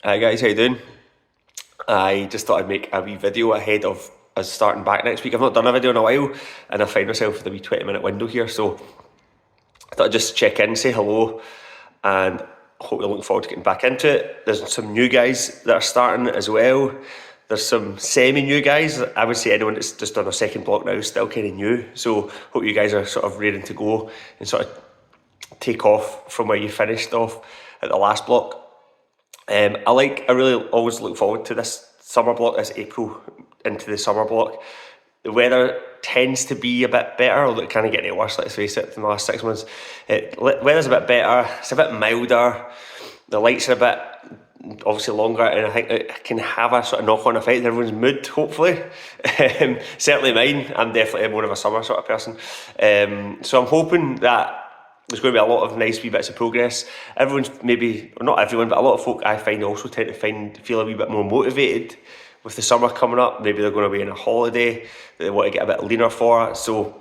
Hi guys, how you doing? I just thought I'd make a wee video ahead of us starting back next week. I've not done a video in a while and I find myself with a wee 20-minute window here, so I thought I'd just check in, say hello, and hope you're looking forward to getting back into it. There's some new guys that are starting as well. There's some semi-new guys. I would say anyone that's just on a second block now is still kind of new, so hope you guys are sort of ready to go and sort of take off from where you finished off at the last block. I really always look forward to this summer block, this April into the summer block. The weather tends to be a bit better, although it can't get any worse, let's face it, in the last 6 months. Weather's a bit better, it's a bit milder, the lights are a bit obviously longer, and I think it can have a sort of knock-on effect on everyone's mood, hopefully. Certainly mine, I'm definitely more of a summer sort of person. So I'm hoping that there's going to be a lot of nice wee bits of progress. Everyone's maybe, or not everyone, but a lot of folk I find also tend to feel a wee bit more motivated with the summer coming up. Maybe they're going to be on a holiday that they want to get a bit leaner for. So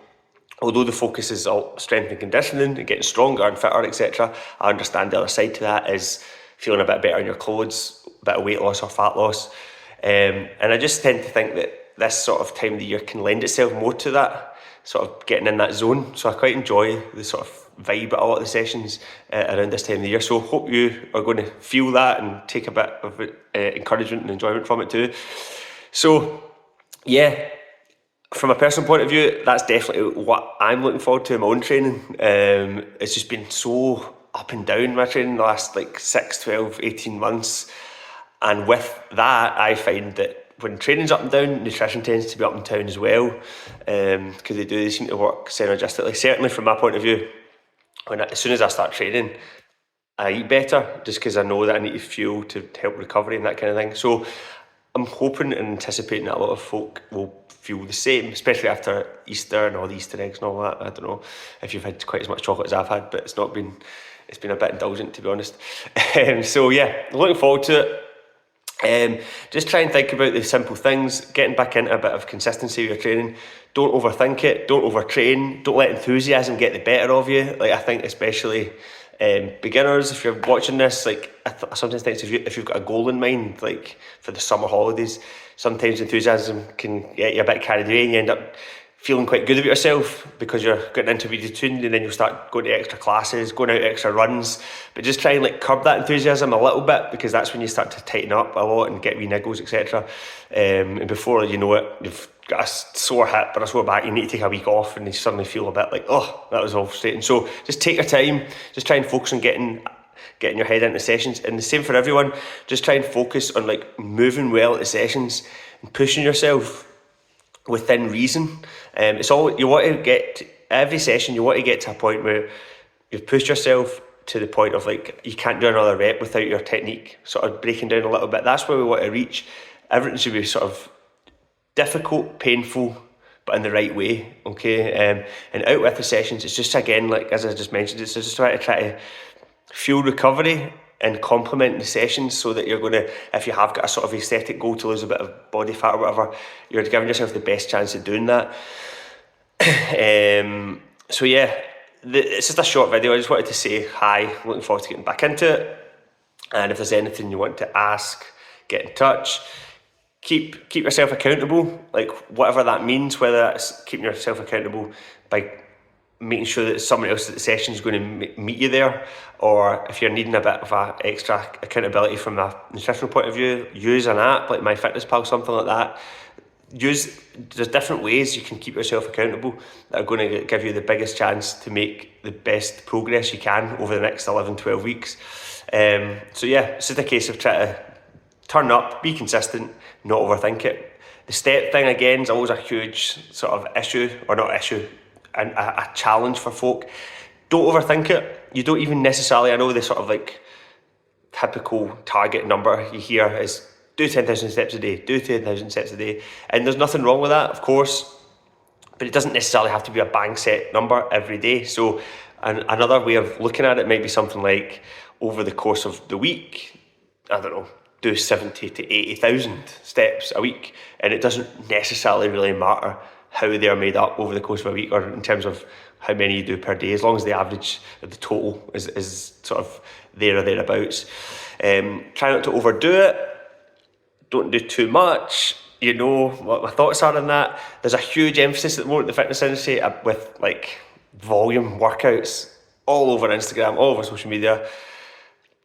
although the focus is all strength and conditioning and getting stronger and fitter, etc., I understand the other side to that is feeling a bit better in your clothes, a bit of weight loss or fat loss. And I just tend to think that this sort of time of the year can lend itself more to that, sort of getting in that zone. So I quite enjoy the sort of vibe at a lot of the sessions around this time of the year. So hope you are going to feel that and take a bit of encouragement and enjoyment from it too. So yeah, from a personal point of view, that's definitely what I'm looking forward to in my own training. It's just been so up and down, my training, the last like 6, 12, 18 months. And with that, I find that when training's up and down, nutrition tends to be up and down as well, because they seem to work synergistically. Certainly from my point of view, as soon as I start training, I eat better just because I know that I need to fuel to help recovery and that kind of thing. So I'm hoping and anticipating that a lot of folk will feel the same, especially after Easter and all the Easter eggs and all that. I don't know if you've had quite as much chocolate as I've had, but it's been a bit indulgent, to be honest. So yeah, looking forward to it. Just try and think about the simple things, getting back into a bit of consistency with your training. Don't overthink it, don't overtrain, don't let enthusiasm get the better of you. Like, I think especially beginners, if you're watching this, like, I sometimes think if you've got a goal in mind, like for the summer holidays, sometimes enthusiasm can get you a bit carried away and you end up feeling quite good about yourself because you're getting into a routine, and then you'll start going to extra classes, going out extra runs. But just try and like curb that enthusiasm a little bit, because that's when you start to tighten up a lot and get wee niggles, etc. And before you know it, you've got a sore hip or a sore back, you need to take a week off, and you suddenly feel a bit like, oh, that was all frustrating. So just take your time, just try and focus on getting your head into sessions. And the same for everyone, just try and focus on like moving well at the sessions and pushing yourself within reason. It's all you want to get. Every session you want to get to a point where you've pushed yourself to the point of like you can't do another rep without your technique sort of breaking down a little bit. That's where we want to reach. Everything should be sort of difficult, painful, but in the right way. Okay. And out with the sessions, it's just, again, like as I just mentioned, it's just try to fuel recovery and complement the sessions, so that you're going to, if you have got a sort of aesthetic goal to lose a bit of body fat or whatever, you're giving yourself the best chance of doing that. So yeah, it's just a short video. I just wanted to say hi, looking forward to getting back into it. And if there's anything you want to ask, get in touch. Keep yourself accountable, like whatever that means, whether that's keeping yourself accountable by making sure that somebody else at the session is going to meet you there, or if you're needing a bit of a extra accountability from a nutritional point of view, use an app like MyFitnessPal, something like that. There's different ways you can keep yourself accountable that are going to give you the biggest chance to make the best progress you can over the next 11-12 weeks. So yeah, it's just a case of trying to turn up, be consistent, not overthink it. The step thing, again, is always a huge sort of issue, or not issue, and a challenge for folk. Don't overthink it. You don't even necessarily, I know the sort of like typical target number you hear is do 10,000 steps a day, do 10,000 steps a day. And there's nothing wrong with that, of course, but it doesn't necessarily have to be a bang set number every day. So another way of looking at it might be something like, over the course of the week, I don't know, do 70 to 80,000 steps a week. And it doesn't necessarily really matter how they are made up over the course of a week, or in terms of how many you do per day, as long as the average of the total is sort of there or thereabouts. Try not to overdo it. Don't do too much. You know what my thoughts are on that. There's a huge emphasis at the moment in the fitness industry with like volume workouts all over Instagram, all over social media.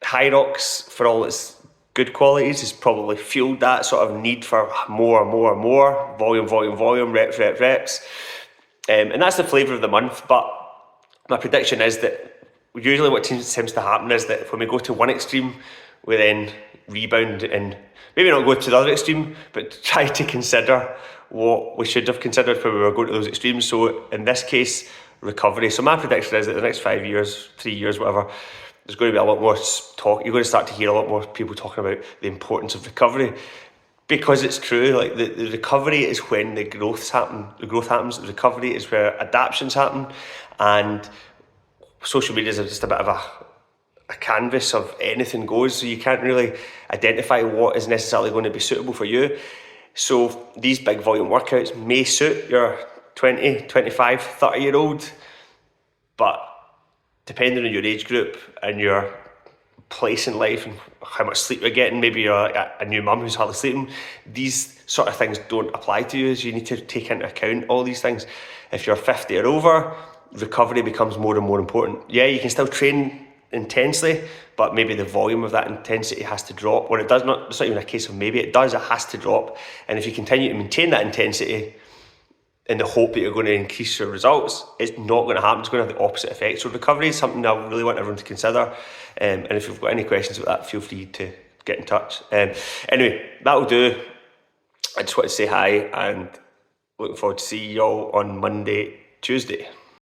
Hyrox, for all its good qualities, has probably fueled that sort of need for more, volume, reps. And that's the flavour of the month. But my prediction is that usually what tends to happen is that when we go to one extreme, we then rebound and maybe not go to the other extreme, but try to consider what we should have considered when we were going to those extremes. So in this case, recovery. So my prediction is that the next 5 years, 3 years, whatever, there's going to be a lot more talk. You're going to start to hear a lot more people talking about the importance of recovery, because it's true. Like the recovery is when the growth happens. The recovery is where adaptations happen, and social media is just a bit of a canvas of anything goes. So you can't really identify what is necessarily going to be suitable for you. So these big volume workouts may suit your 20, 25, 30-year-old, but depending on your age group and your place in life and how much sleep you're getting, maybe you're a new mum who's hardly sleeping, these sort of things don't apply to you. So you need to take into account all these things. If you're 50 or over, recovery becomes more and more important. Yeah, you can still train intensely, but maybe the volume of that intensity has to drop. Or it does not, it's not even a case of maybe, it does, it has to drop. And if you continue to maintain that intensity in the hope that you're going to increase your results, it's not going to happen. It's going to have the opposite effect. So recovery is something I really want everyone to consider. And if you've got any questions about that, feel free to get in touch. Anyway, that'll do. I just want to say hi and looking forward to see you all on Monday, Tuesday.